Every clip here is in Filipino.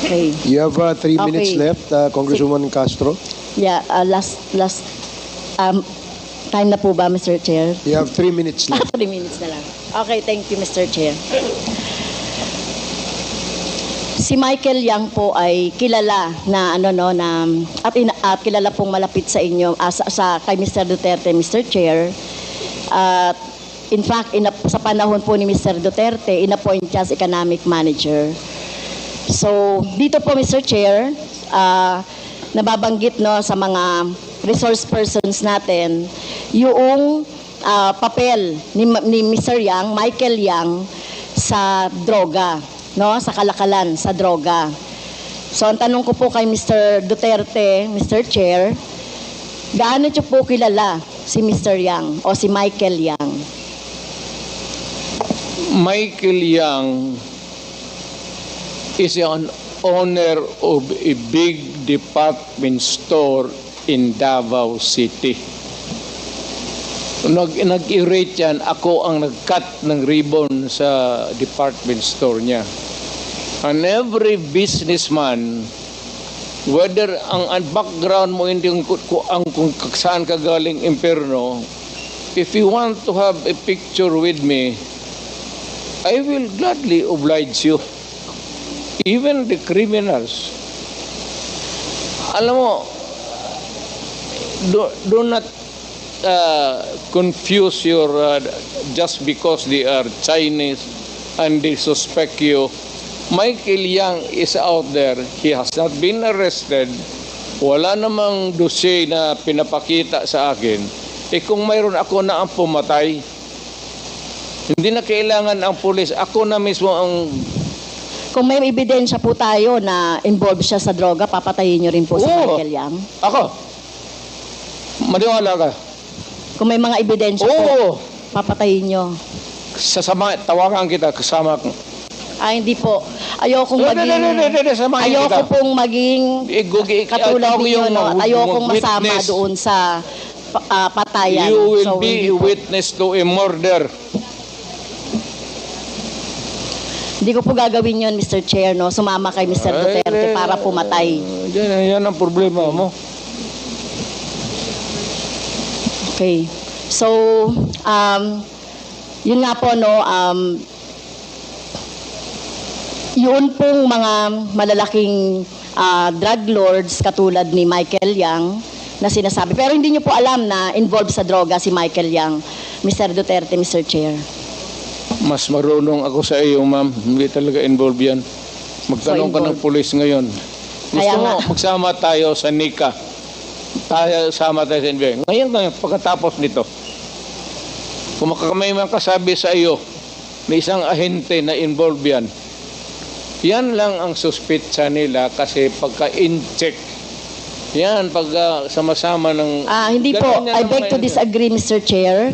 Okay. You have 3 minutes Okay. left, Congresswoman Castro. Yeah, last time na po ba, Mr. Chair? You have 3 minutes left. 3 minutes na lang. Okay, thank you, Mr. Chair. Si Michael Yang po ay kilala na at kilala pong malapit sa inyo sa kay Mr. Duterte, Mr. Chair. At in fact, sa panahon po ni Mr. Duterte, inappoint siya as economic manager. So, dito po, Mr. Chair, nababanggit sa mga resource persons natin yung papel ni Mr. Yang, Michael Yang, sa droga, sa kalakalan sa droga. So, ang tanong ko po kay Mr. Duterte, Mr. Chair, gaano niyo po kilala si Mr. Yang o si Michael Yang? Michael Yang is an owner of a big department store in Davao City. Nag-irate yan, ako ang nag-cut ng ribbon sa department store niya. And every businessman, whether ang background mo hindi kung saan ka galing impyerno, if you want to have a picture with me, I will gladly oblige you. Even the criminals. Alam mo, do not confuse your, just because they are Chinese and they suspect you. Michael Yang is out there. He has not been arrested. Wala namang dossier na pinapakita sa akin. Kung mayroon ako na ang pumatay, hindi na kailangan ang pulis. Ako na mismo ang... Kung may ebidensya po tayo na involved siya sa droga, papatayin niyo rin po si Michael Yang? Ako? Maniwala ka? Kung may mga ebidensya po, papatayin niyo? Sasama, tawagan kita, kasama ko. Hindi po. Ayokong maging katulad niyo, ayokong masama doon sa patayan. You will be a witness to a murder. Hindi ko po gagawin yun, Mr. Chair, sumama kay Mr. Duterte para pumatay. Yan ang problema mo. Okay. So, yun nga po, yun pong mga malalaking drug lords katulad ni Michael Yang na sinasabi. Pero hindi nyo po alam na involved sa droga si Michael Yang, Mr. Duterte, Mr. Chair. Mas marunong ako sa iyo, ma'am. Hindi talaga involved yan. Magtanong ka ng pulis ngayon. Gusto mo, magsama tayo sa NICA. Sama tayo sa NBI. Ngayon, pagkatapos nito, kung may makasabi sa iyo na isang ahente na involved yan, yan lang ang suspitsa nila kasi pagka-in-check, yan, pag sama-sama ng... Hindi po. I beg to disagree, Mr. Chair.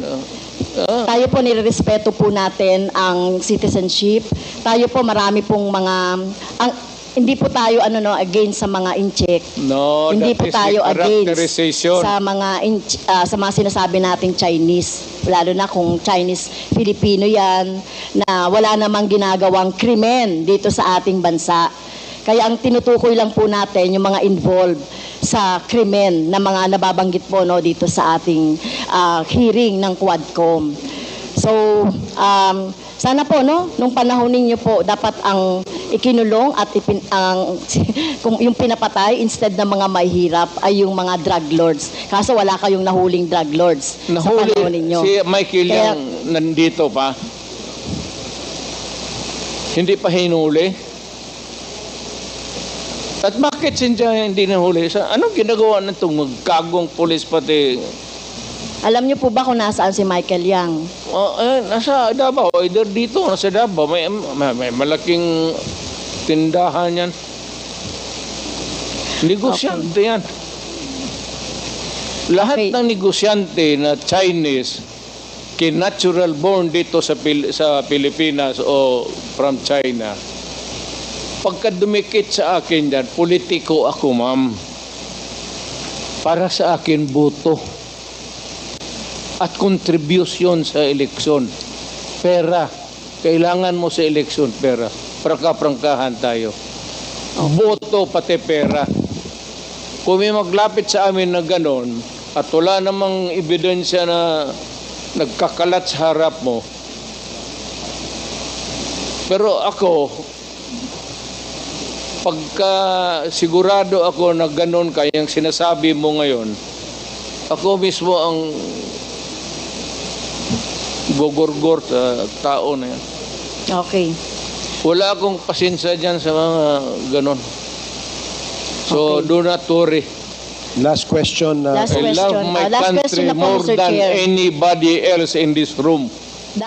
Tayo po nirerespeto po natin ang citizenship. Tayo po marami pong mga... hindi po tayo against sa mga in-check. No, hindi po tayo against sa mga sinasabi nating Chinese. Lalo na kung Chinese Filipino yan na wala namang ginagawang krimen dito sa ating bansa. Kaya ang tinutukoy lang po natin yung mga involved sa krimen na mga nababanggit po dito sa ating hearing ng Quadcom. So, sana po nung panahon ninyo po dapat ang ikinulong at kung yung pinapatay instead ng mga mahihirap ay yung mga drug lords. Kaso wala kayong nahuling drug lords sa panahon ninyo. Si Michael Yang nandito pa. Hindi pa hinuli. At bakit hindi nahuli? Anong ginagawa na itong magkagong pulis pati? Alam niyo po ba kung nasaan si Michael Yang? Nasa Davao. Either dito, nasa Davao. May malaking tindahan yan. Negosyante yan. Lahat ng negosyante na Chinese, natural born dito sa Pilipinas o from China, pagka dumikit sa akin yan, politiko ako, ma'am. Para sa akin, boto. At contribution sa eleksyon. Pera. Kailangan mo sa eleksyon, pera. Prangkahan tayo. boto pati pera. Kung may maglapit sa amin na ganon, at wala namang ebidensya na nagkakalat sa harap mo, pero ako, pagka sigurado ako na ganon kayang sinasabi mo ngayon, ako mismo ang gogorgor sa tao na yan. Okay. Wala akong pasensya dyan sa mga ganon. So, Okay. do not worry. Last question. Last I love question. my Last question country na po, more Mr. than Chair. anybody else in this room.